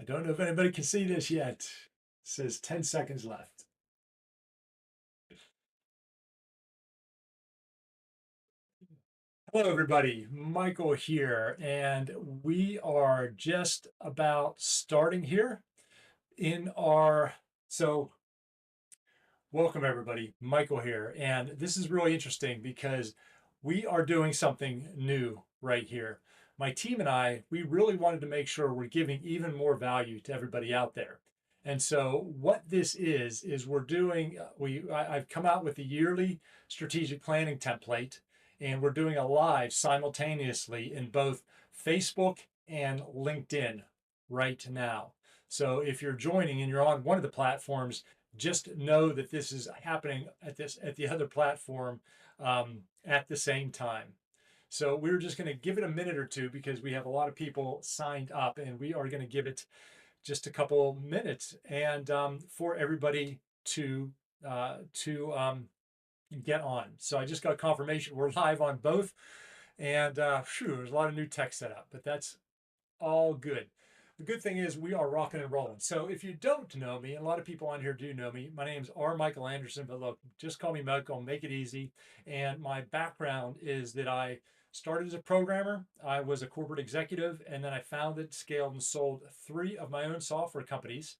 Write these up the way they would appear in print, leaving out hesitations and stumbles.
I don't know if anybody can see this yet. It says 10 seconds left. Hello, everybody. Michael here, and we are just about starting here in our. So, welcome, everybody. Michael here, and this is really interesting because we are doing something new right here. My team and I, we really wanted to make sure we're giving even more value to everybody out there. And so what this is we're doing, I've come out with the yearly strategic planning template, and we're doing a live simultaneously in both Facebook and LinkedIn right now. So if you're joining and you're on one of the platforms, just know that this is happening at the other platform at the same time. So we're just going to give it a minute or two because we have a lot of people signed up, and we are going to give it just a couple minutes and for everybody to get on. So I just got confirmation we're live on both, and there's a lot of new tech set up, but that's all good. The good thing is we are rocking and rolling. So if you don't know me, and a lot of people on here do know me, my name's R. Michael Anderson, but look, just call me Michael, make it easy. And my background is that I started as a programmer. I was a corporate executive, and then I founded, scaled, and sold 3 of my own software companies.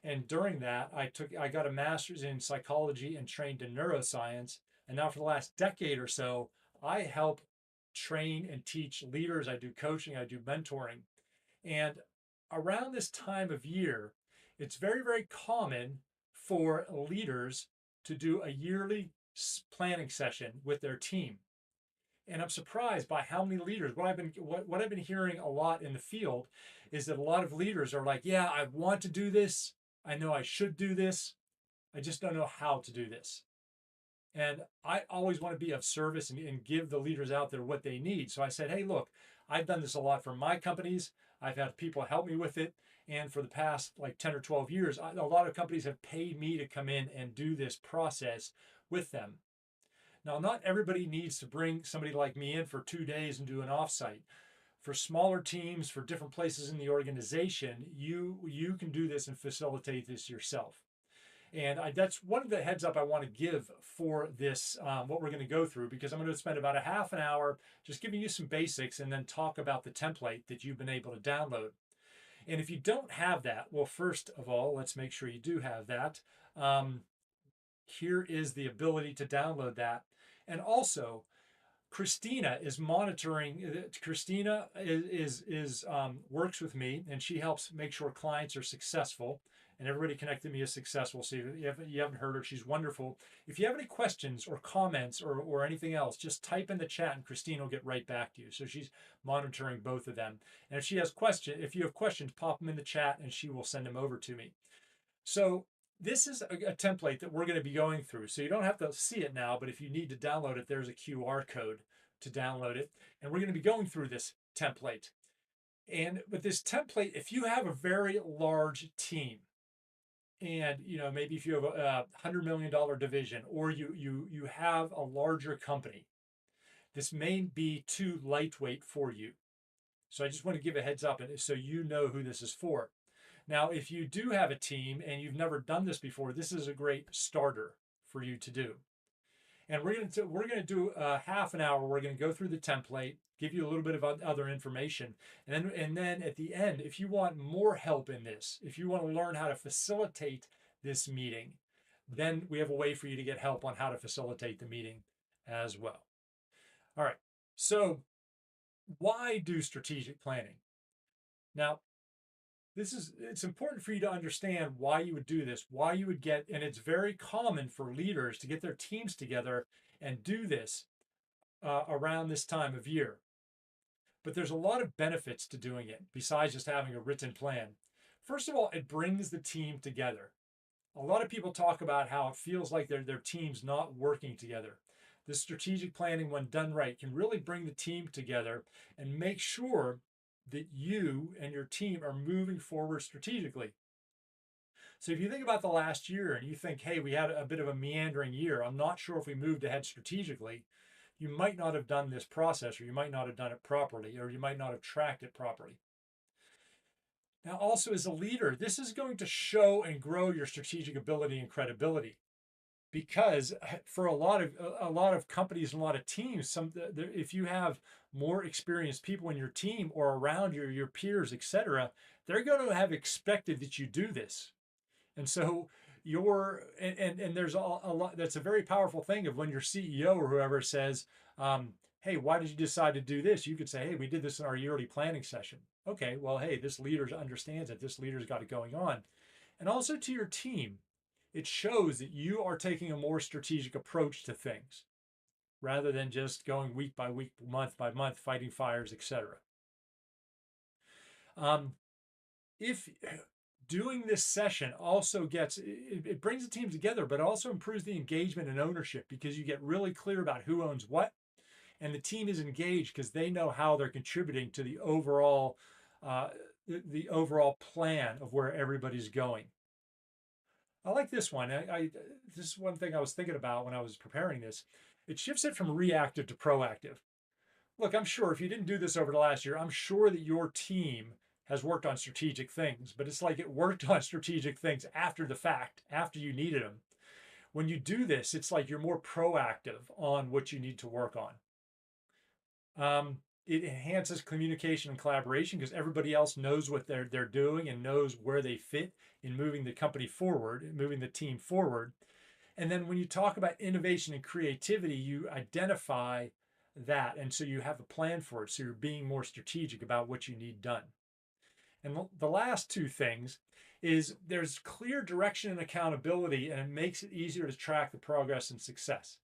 And during that, I got a master's in psychology and trained in neuroscience. And now for the last decade or so, I help train and teach leaders. I do coaching, I do mentoring. And around this time of year, it's very, very common for leaders to do a yearly planning session with their team. And I'm surprised by how many leaders, what I've been hearing a lot in the field is that a lot of leaders are like, yeah, I want to do this. I know I should do this. I just don't know how to do this. And I always want to be of service and give the leaders out there what they need. So I said, hey, look, I've done this a lot for my companies. I've had people help me with it. And for the past like 10 or 12 years, a lot of companies have paid me to come in and do this process with them. Now, not everybody needs to bring somebody like me in for 2 days and do an offsite. For smaller teams, for different places in the organization, you can do this and facilitate this yourself. And that's one of the heads up I want to give for this, what we're going to go through, because I'm going to spend about a half an hour just giving you some basics and then talk about the template that you've been able to download. And if you don't have that, well, first of all, let's make sure you do have that. Here is the ability to download that. And also, Christina is monitoring. Christina is works with me, and she helps make sure clients are successful, and everybody connected to me is successful. So you haven't heard her, she's wonderful. If you have any questions or comments or anything else, just type in the chat, and Christina will get right back to you. So she's monitoring both of them. And if you have questions, pop them in the chat, and she will send them over to me. So this is a template that we're going to be going through. So you don't have to see it now, but if you need to download it, there's a QR code to download it. And we're going to be going through this template. And with this template, if you have a very large team, and maybe if you have a $100 million division, or you have a larger company, this may be too lightweight for you. So I just want to give a heads up, and so you know who this is for. Now, if you do have a team and you've never done this before, this is a great starter for you to do. And we're going to do a half an hour. We're going to go through the template, give you a little bit of other information, and then at the end, if you want more help in this, if you want to learn how to facilitate this meeting, then we have a way for you to get help on how to facilitate the meeting as well. All right. So, why do strategic planning? Now, it's important for you to understand why you would do this, why you would and it's very common for leaders to get their teams together and do this around this time of year. But there's a lot of benefits to doing it besides just having a written plan. First of all, it brings the team together. A lot of people talk about how it feels like their team's not working together. This strategic planning, when done right, can really bring the team together and make sure that you and your team are moving forward strategically. So if you think about the last year and you think, hey, we had a bit of a meandering year, I'm not sure if we moved ahead strategically, you might not have done this process, or you might not have done it properly, or you might not have tracked it properly. Now, also as a leader, this is going to show and grow your strategic ability and credibility, because for a lot of companies and a lot of teams, if you have more experienced people in your team or around your peers, etc., they're going to have expected that you do this. And so and there's a lot, that's a very powerful thing of when your CEO or whoever says, hey, why did you decide to do this? You could say, hey, we did this in our yearly planning session. Okay, well, hey, this leader understands it. This leader's got it going on. And also to your team, it shows that you are taking a more strategic approach to things rather than just going week by week, month by month, fighting fires, etc. Um, if doing this session also it brings the team together, but also improves the engagement and ownership, because you get really clear about who owns what, and the team is engaged because they know how they're contributing to uh, the overall plan of where everybody's going. I like this one. This is one thing I was thinking about when I was preparing this. It shifts it from reactive to proactive. Look, I'm sure if you didn't do this over the last year, I'm sure that your team has worked on strategic things, but it's like it worked on strategic things after the fact, after you needed them. When you do this, it's like you're more proactive on what you need to work on. It enhances communication and collaboration because everybody else knows what they're doing and knows where they fit in moving the company forward, moving the team forward. And then when you talk about innovation and creativity, you identify that. And so you have a plan for it. So you're being more strategic about what you need done. And the last two things is there's clear direction and accountability, and it makes it easier to track the progress and success.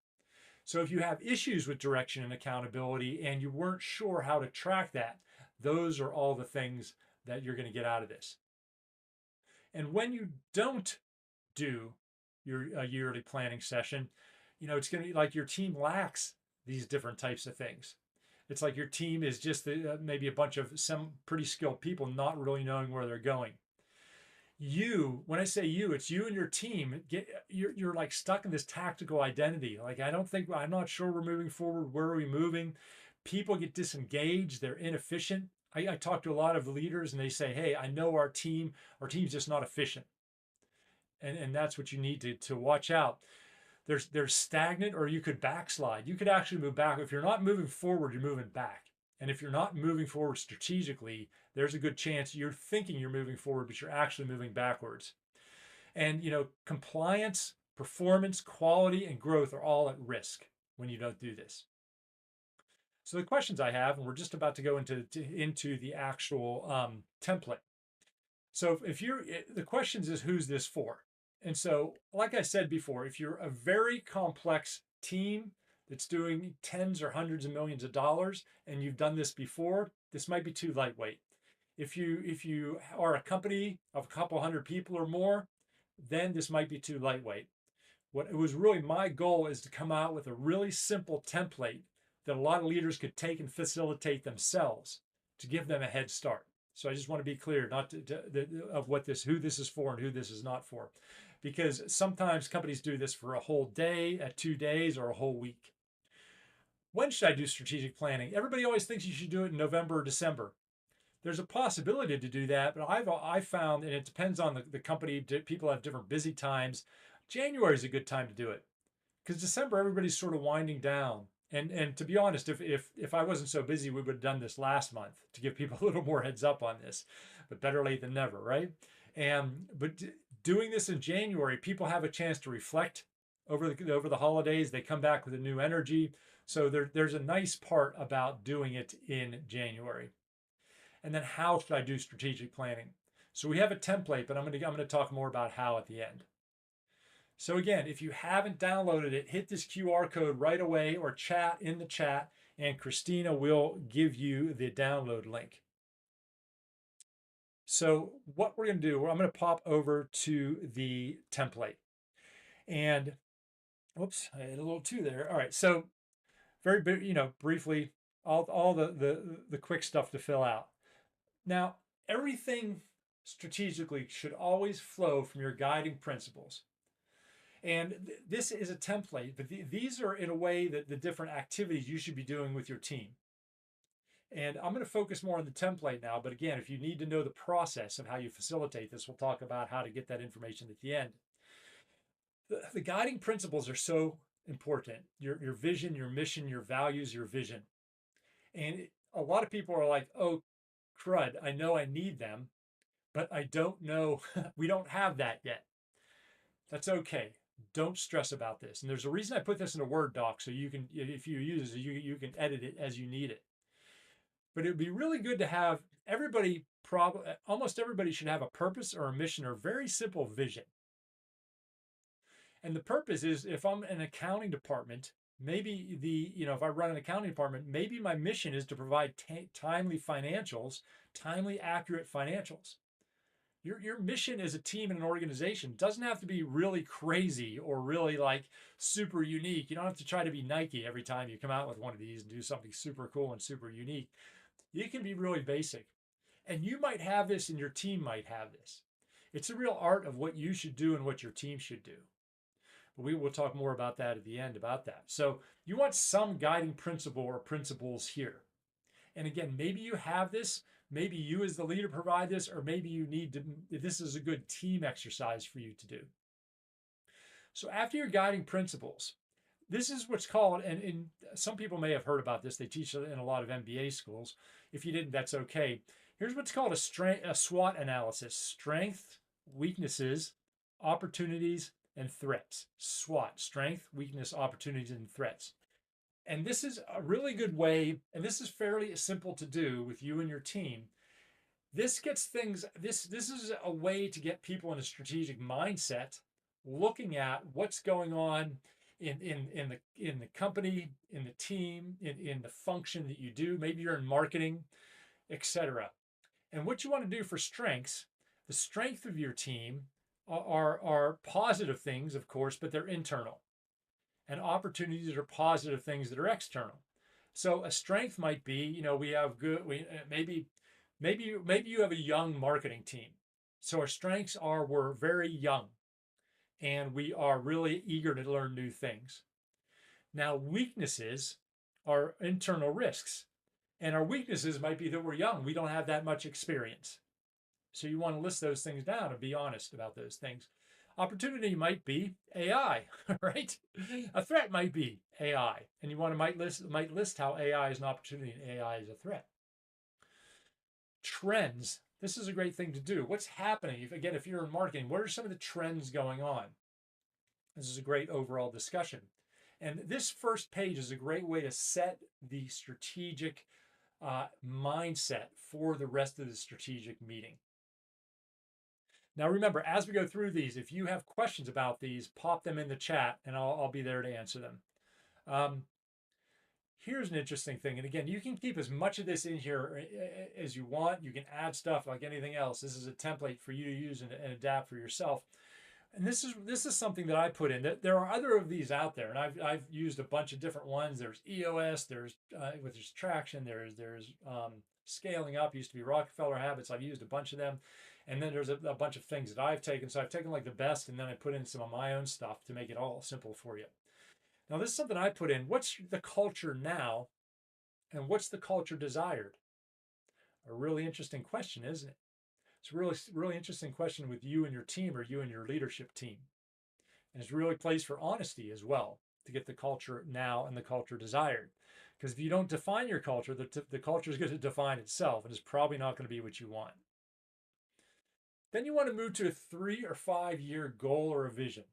So if you have issues with direction and accountability and you weren't sure how to track that, those are all the things that you're going to get out of this. And when you don't do your yearly planning session, it's going to be like your team lacks these different types of things. It's like your team is just maybe a bunch of some pretty skilled people not really knowing where they're going. When I say you, it's you and your team. You're like stuck in this tactical identity. Like, I'm not sure we're moving forward. Where are we moving? People get disengaged. They're inefficient. I talk to a lot of leaders and they say, hey, I know our team's just not efficient. And that's what you need to watch out. There's stagnant, or you could backslide. You could actually move back. If you're not moving forward, you're moving back. And if you're not moving forward strategically, there's a good chance you're thinking you're moving forward, but you're actually moving backwards. And compliance, performance, quality, and growth are all at risk when you don't do this. So the questions I have, and we're just about to go into the actual template. So the questions is, who's this for? And so, like I said before, if you're a very complex team that's doing tens or hundreds of millions of dollars and you've done this before, this might be too lightweight. If you are a company of a couple hundred people or more, then this might be too lightweight. What it was really my goal is to come out with a really simple template that a lot of leaders could take and facilitate themselves to give them a head start. So I just want to be clear, not of who this is for and who this is not for, because sometimes companies do this for a whole day, 2 days, or a whole week. When should I do strategic planning? Everybody always thinks you should do it in November or December. There's a possibility to do that, but I've found, and it depends on the company. People have different busy times. January is a good time to do it, because December everybody's sort of winding down. And to be honest, if I wasn't so busy, we would have done this last month to give people a little more heads up on this. But better late than never, right? But doing this in January, people have a chance to reflect over the holidays. They come back with a new energy. So there's a nice part about doing it in January. And then how should I do strategic planning? So we have a template, but I'm going to talk more about how at the end. So again, if you haven't downloaded it, hit this QR code right away or chat in the chat, and Christina will give you the download link. So what we're going to do, I'm going to pop over to the template. And whoops, I had a little two there. All right, so very, briefly, all the quick stuff to fill out. Now, everything strategically should always flow from your guiding principles. And this is a template, but these are in a way that the different activities you should be doing with your team. And I'm going to focus more on the template now. But again, if you need to know the process of how you facilitate this, we'll talk about how to get that information at the end. The guiding principles are so important. Your vision, your mission, your values, your vision. And a lot of people are like, oh, crud, I know I need them, but I don't know. We don't have that yet. That's okay. Don't stress about this. And there's a reason I put this in a Word doc so you can, if you use it, you can edit it as you need it. But it would be really good to have everybody, almost everybody should have a purpose or a mission or a very simple vision. And the purpose is if I'm an accounting department, maybe if I run an accounting department, maybe my mission is to provide timely financials, timely, accurate financials. Your mission as a team and an organization doesn't have to be really crazy or really like super unique. You don't have to try to be Nike every time you come out with one of these and do something super cool and super unique. You can be really basic. And you might have this and your team might have this. It's a real art of what you should do and what your team should do. But we will talk more about that at the end about that. So you want some guiding principle or principles here. And again, maybe you have this, maybe you as the leader provide this, or maybe you need to, this is a good team exercise for you to do. So after your guiding principles, this is what's called, and some people may have heard about this, they teach it in a lot of MBA schools. If you didn't, that's okay. Here's what's called a SWOT analysis: strength, weaknesses, opportunities, and threats. SWOT: strength, weakness, opportunities, and threats. And this is a really good way, and this is fairly simple to do with you and your team. This gets things, this is a way to get people in a strategic mindset, looking at what's going on in the company, in the team, in the function that you do. Maybe you're in marketing, etc. And what you want to do for strengths, the strength of your team are positive things, of course, but they're internal. And opportunities are positive things that are external. So a strength might be, we have good, maybe you have a young marketing team. So our strengths are we're very young and we are really eager to learn new things. Now, weaknesses are internal risks. And our weaknesses might be that we're young. We don't have that much experience. So you want to list those things down and be honest about those things. Opportunity might be AI, right? A threat might be AI, and you might list how AI is an opportunity and AI is a threat. Trends. This is a great thing to do. What's happening? If you're in marketing, what are some of the trends going on? This is a great overall discussion. And this first page is a great way to set the strategic mindset for the rest of the strategic meeting. Now, remember, as we go through these, if you have questions about these, pop them in the chat and I'll be there to answer them. Here's an interesting thing. And again, you can keep as much of this in here as you want. You can add stuff like anything else. This is a template for you to use and adapt for yourself. And this is something that I put in. There are other of these out there, and I've used a bunch of different ones. There's EOS, there's traction, there's scaling up. Used to be Rockefeller Habits. I've used a bunch of them, and then there's a bunch of things that I've taken. So I've taken like the best, and then I put in some of my own stuff to make it all simple for you. Now this is something I put in. What's the culture now, and what's the culture desired? A really interesting question, isn't it? It's a really interesting question with you and your team or you and your leadership team. And it's really plays for honesty as well to get the culture now and the culture desired. Because if you don't define your culture, the culture is going to define itself and it's probably not going to be what you want. Then you want to move to a 3 or 5 year goal or a vision.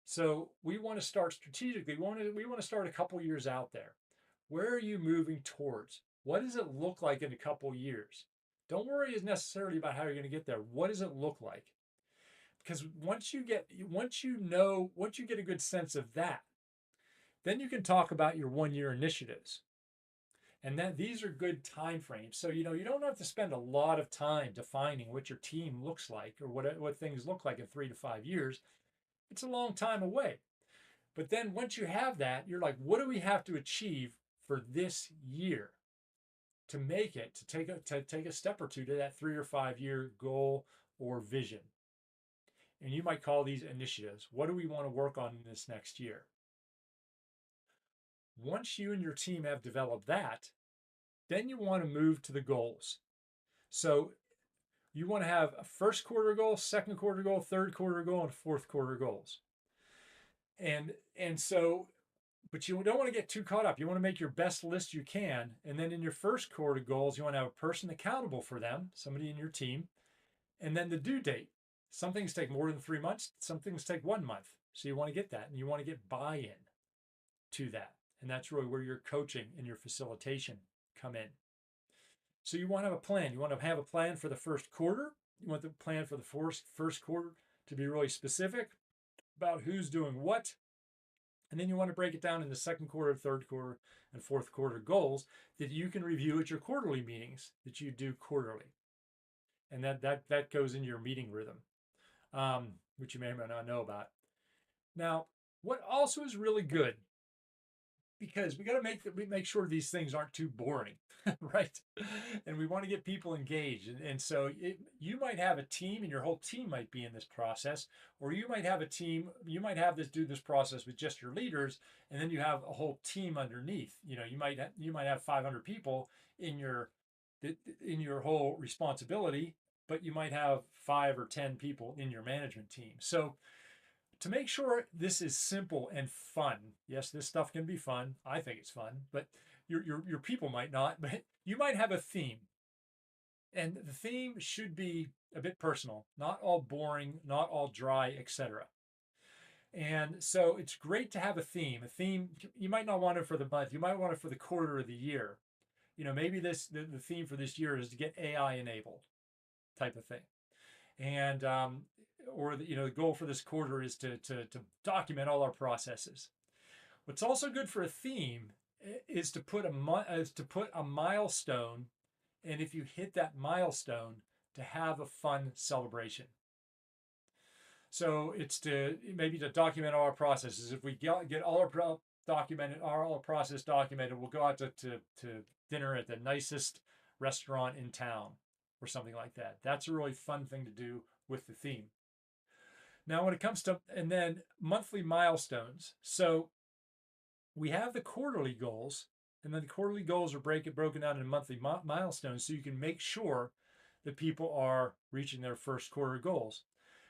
So we want to start strategically. We want to start a couple years out there. Where are you moving towards? What does it look like in a couple years? Don't worry necessarily about how you're going to get there. What does it look like? Because once you get a good sense of that, then you can talk about your 1 year initiatives. And that these are good time frames. So you don't have to spend a lot of time defining what your team looks like or what things look like in 3 to 5 years. It's a long time away. But then once you have that, you're like, what do we have to achieve for this year to make it, to take a step or two to that 3 or 5 year goal or vision? And you might call these initiatives. What do we want to work on in this next year? Once you and your team have developed that, Then you want to move to the goals. So you want to have a first quarter goal, second quarter goal, third quarter goal, and fourth quarter goals. And so, but you don't want to get too caught up. You want to make your best list you can. And then in your first quarter goals, you want to have a person accountable for them, somebody in your team, and then the due date. Some things take more than 3 months, some things take 1 month. So you want to get that, and you want to get buy-in to that. And that's really where your coaching and your facilitation come in. So you want to have a plan. You want to have a plan for the first quarter. You want the plan for the first quarter to be really specific about who's doing what. And then you want to break it down into second quarter, third quarter, and fourth quarter goals that you can review at your quarterly meetings that you do quarterly. And that goes into your meeting rhythm, which you may or may not know about. Now, what also is really good, because we got to make sure these things aren't too boring, right? And we want to get people engaged. And so you might have a team, and your whole team might be in this process, or you might have a team. You might have do this process with just your leaders, and then you have a whole team underneath. You might have 500 people in your whole responsibility, but you might have 5 or 10 people in your management team. So to make sure this is simple and fun, yes, this stuff can be fun. I think it's fun, but your people might not. But you might have a theme, and the theme should be a bit personal, not all boring, not all dry, etc. And so it's great to have a theme. A theme, you might not want it for the month. You might want it for the quarter of the year. Maybe the theme for this year is to get AI enabled, type of thing. And or the goal for this quarter is to document all our processes. What's also good for a theme is to put a milestone, and if you hit that milestone, to have a fun celebration. So it's maybe to document all our processes. If we get all our process documented, we'll go out to dinner at the nicest restaurant in town or something like that. That's a really fun thing to do with the theme. Now, when it comes to, and then monthly milestones. So we have the quarterly goals, and then the quarterly goals are broken down into monthly milestones, so you can make sure that people are reaching their first quarter goals.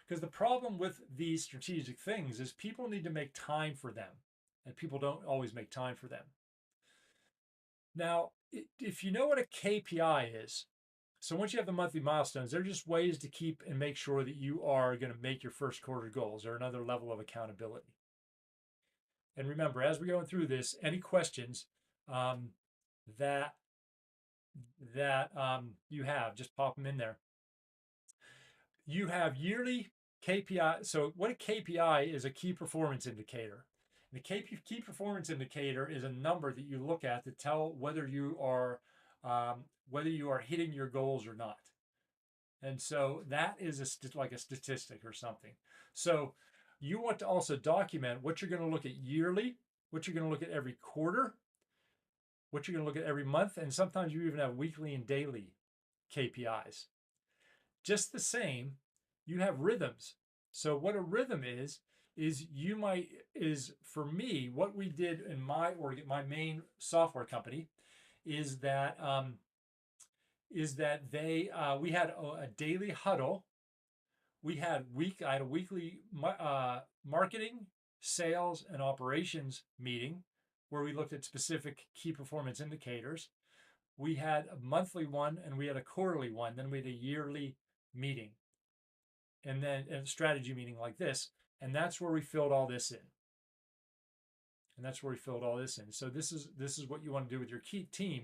Because the problem with these strategic things is people need to make time for them, and people don't always make time for them. Now, if you know what a KPI is, so once you have the monthly milestones, they're just ways to keep and make sure that you are going to make your first quarter goals, or another level of accountability. And remember, as we're going through this, any questions that you have, just pop them in there. You have yearly KPI. So what a KPI is, a key performance indicator. And the key performance indicator is a number that you look at to tell whether you are hitting your goals or not. And so that is like a statistic or something. So you want to also document what you're going to look at yearly, what you're going to look at every quarter, what you're going to look at every month, and sometimes you even have weekly and daily KPIs. Just the same, you have rhythms. So what a rhythm is for me, what we did in my main software company is that we had a daily huddle. I had a weekly marketing, sales, and operations meeting where we looked at specific key performance indicators. We had a monthly one, and we had a quarterly one. Then we had a yearly meeting, and then a strategy meeting like this. And that's where we filled all this in. So this is what you want to do with your key team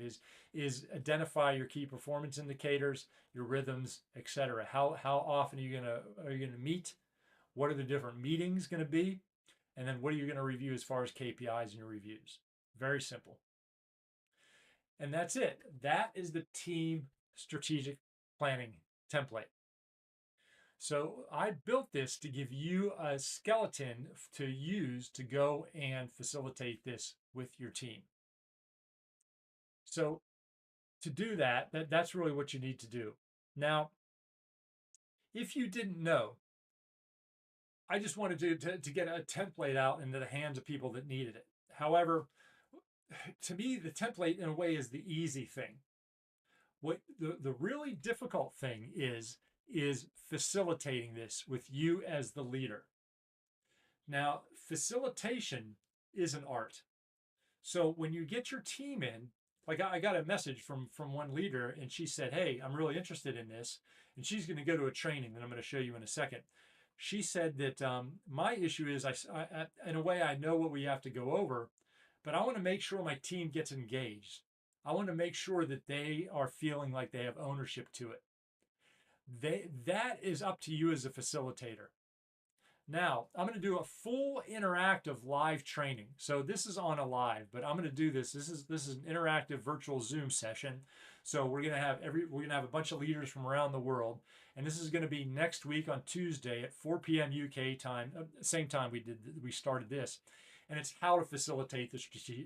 is identify your key performance indicators, your rhythms, etc. How often are you gonna meet? What are the different meetings going to be? And then what are you going to review as far as KPIs in your reviews? Very simple. And that's it. That is the team strategic planning template. So I built this to give you a skeleton to use to go and facilitate this with your team. So to do that's really what you need to do. Now, if you didn't know, I just wanted to get a template out into the hands of people that needed it. However, to me, the template in a way is the easy thing. What the really difficult thing is facilitating this with you as the leader. Now, facilitation is an art. So when you get your team in, like I got a message from one leader, and she said, "Hey, I'm really interested in this," and she's going to go to a training that I'm going to show you in a second. She said that my issue is in a way, I know what we have to go over, but I want to make sure my team gets engaged. I want to make sure that they are feeling like they have ownership to it. That is up to you as a facilitator. Now, I'm going to do a full interactive live training. So this is on a live, but I'm going to do this. This is an interactive virtual Zoom session. So we're going to have a bunch of leaders from around the world, and this is going to be next week on Tuesday at 4 p.m. UK time, same time we started this, and it's how to facilitate the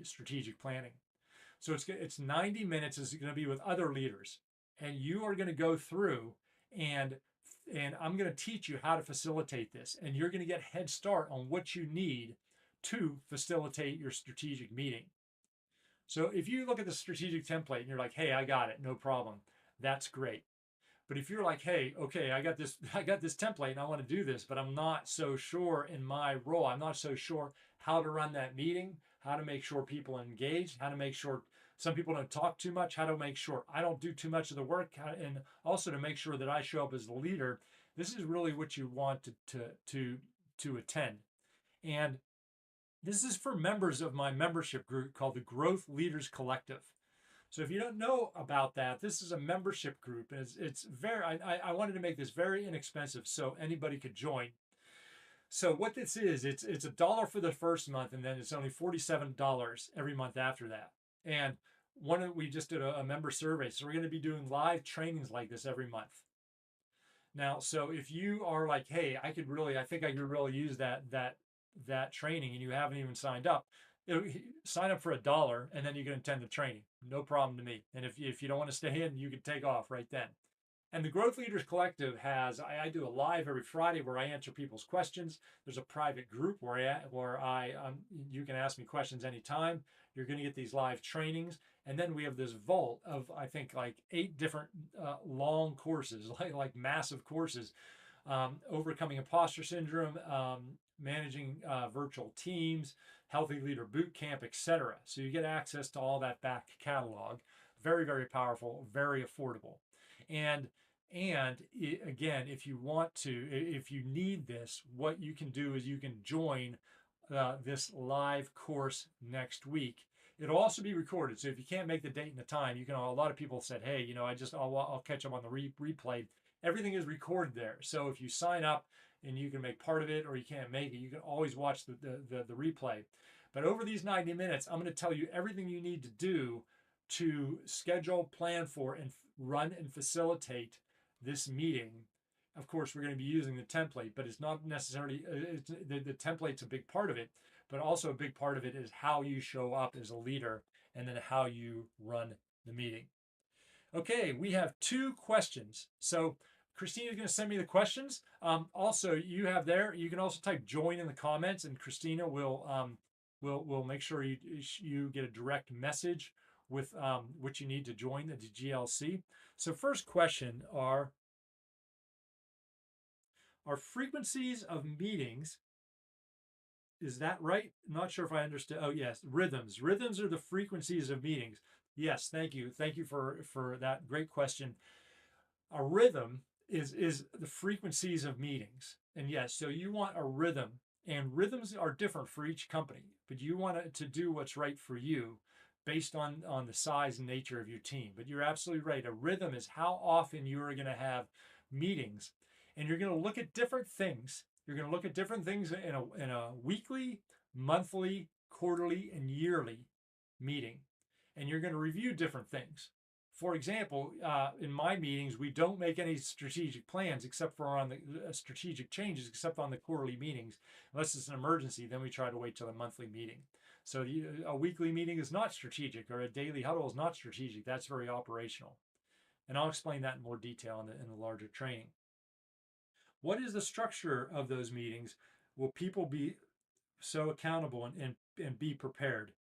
strategic planning. So it's 90 minutes. It's going to be with other leaders, and you are going to go through and I'm going to teach you how to facilitate this, and you're going to get a head start on what you need to facilitate your strategic meeting. So if you look at the strategic template and you're like, "Hey, I got it, no problem," that's great. But if you're like, "Hey, okay, I got this template and I want to do this, but I'm not so sure in my role. I'm not so sure how to run that meeting, how to make sure people are engaged, how to make sure some people don't talk too much, how to make sure I don't do too much of the work, and also to make sure that I show up as the leader." This is really what you want to attend. And this is for members of my membership group called the Growth Leaders Collective. So if you don't know about that, this is a membership group, and it's very. I wanted to make this very inexpensive so anybody could join. So what this is, it's $1 for the first month, and then it's only $47 every month after that. And we just did a member survey, so we're going to be doing live trainings like this every month. Now, so if you are like, "Hey, I think I could really use that training," and you haven't even signed up, sign up for $1, and then you can attend the training. No problem to me. And if you don't want to stay in, you can take off right then. And the Growth Leaders Collective I do a live every Friday where I answer people's questions. There's a private group where you can ask me questions anytime. You're going to get these live trainings. And then we have this vault of, I think, like 8 different long courses, like massive courses. Overcoming imposter syndrome, managing virtual teams, healthy leader boot camp, etc. So you get access to all that back catalog. Very, very powerful, very affordable. And again, if you need this, what you can do is you can join this live course next week. It'll also be recorded. So if you can't make the date and the time, a lot of people said, "Hey, I'll catch up on the replay." Everything is recorded there. So if you sign up and you can make part of it, or you can't make it, you can always watch the replay. But over these 90 minutes, I'm going to tell you everything you need to do to schedule, plan for, and run and facilitate this meeting. Of course, we're going to be using the template, but it's not necessarily, the template's a big part of it, but also a big part of it is how you show up as a leader and then how you run the meeting. Okay, we have 2 questions. So Christina's going to send me the questions. Also, you can also type join in the comments, and Christina will make sure you get a direct message with what you need to join the GLC. So first question are frequencies of meetings, is that right? I'm not sure if I understood. Oh yes, rhythms. Rhythms are the frequencies of meetings. Yes, thank you. Thank you for that great question. A rhythm is the frequencies of meetings. And yes, so you want a rhythm, and rhythms are different for each company, but you want it to do what's right for you based on the size and nature of your team. But you're absolutely right. A rhythm is how often you are going to have meetings, and you're going to look at different things. You're going to look at different things in a weekly, monthly, quarterly, and yearly meeting, and you're going to review different things. For example, in my meetings, we don't make any strategic plans except for on the strategic changes, except on the quarterly meetings. Unless it's an emergency, then we try to wait till the monthly meeting. So a weekly meeting is not strategic, or a daily huddle is not strategic. That's very operational. And I'll explain that in more detail in the larger training. What is the structure of those meetings? Will people be so accountable and be prepared?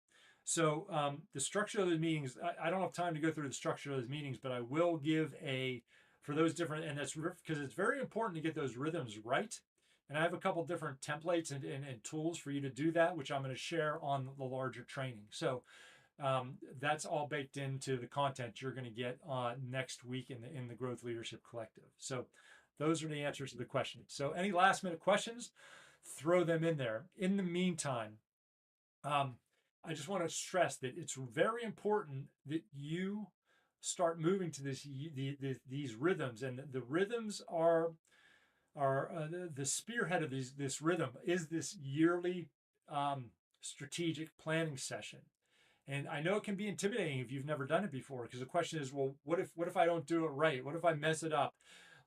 So the structure of the meetings, I don't have time to go through the structure of those meetings, but I will give for those different, and that's because it's very important to get those rhythms right. And I have a couple different templates and tools for you to do that, which I'm going to share on the larger training. So that's all baked into the content you're going to get next week in the Growth Leadership Collective. So those are the answers to the questions. So any last minute questions, throw them in there. In the meantime, um, I just want to stress that it's very important that you start moving to these rhythms, and the rhythms are the spearhead of this rhythm is this yearly strategic planning session. And I know it can be intimidating if you've never done it before, because the question is, well, what if I don't do it right? What if I mess it up?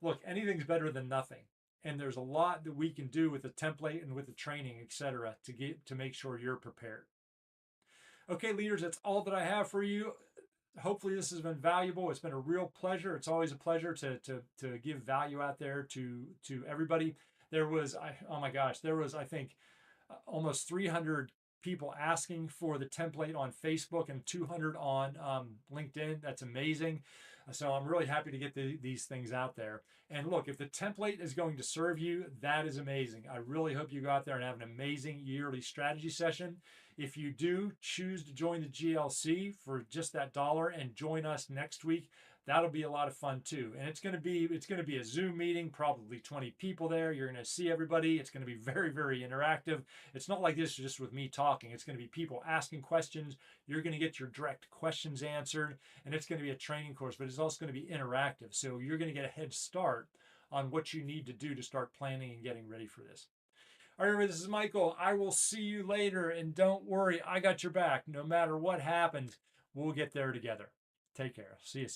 Look, anything's better than nothing. And there's a lot that we can do with the template and with the training, etc., to make sure you're prepared. Okay, leaders, that's all that I have for you. Hopefully this has been valuable. It's been a real pleasure. It's always a pleasure to give value out there to everybody. Oh my gosh, there was, I think, almost 300 people asking for the template on Facebook and 200 on LinkedIn. That's amazing. So I'm really happy to get these things out there. And look, if the template is going to serve you, that is amazing. I really hope you go out there and have an amazing yearly strategy session. If you do choose to join the GLC for just that dollar and join us next week, that'll be a lot of fun too. And it's going to be a Zoom meeting, probably 20 people there. You're going to see everybody. It's going to be very, very interactive. It's not like this just with me talking. It's going to be people asking questions. You're going to get your direct questions answered, and it's going to be a training course, but it's also going to be interactive. So you're going to get a head start on what you need to do to start planning and getting ready for this. All right, everybody, this is Michael. I will see you later, and don't worry, I got your back. No matter what happens, we'll get there together. Take care. See you soon.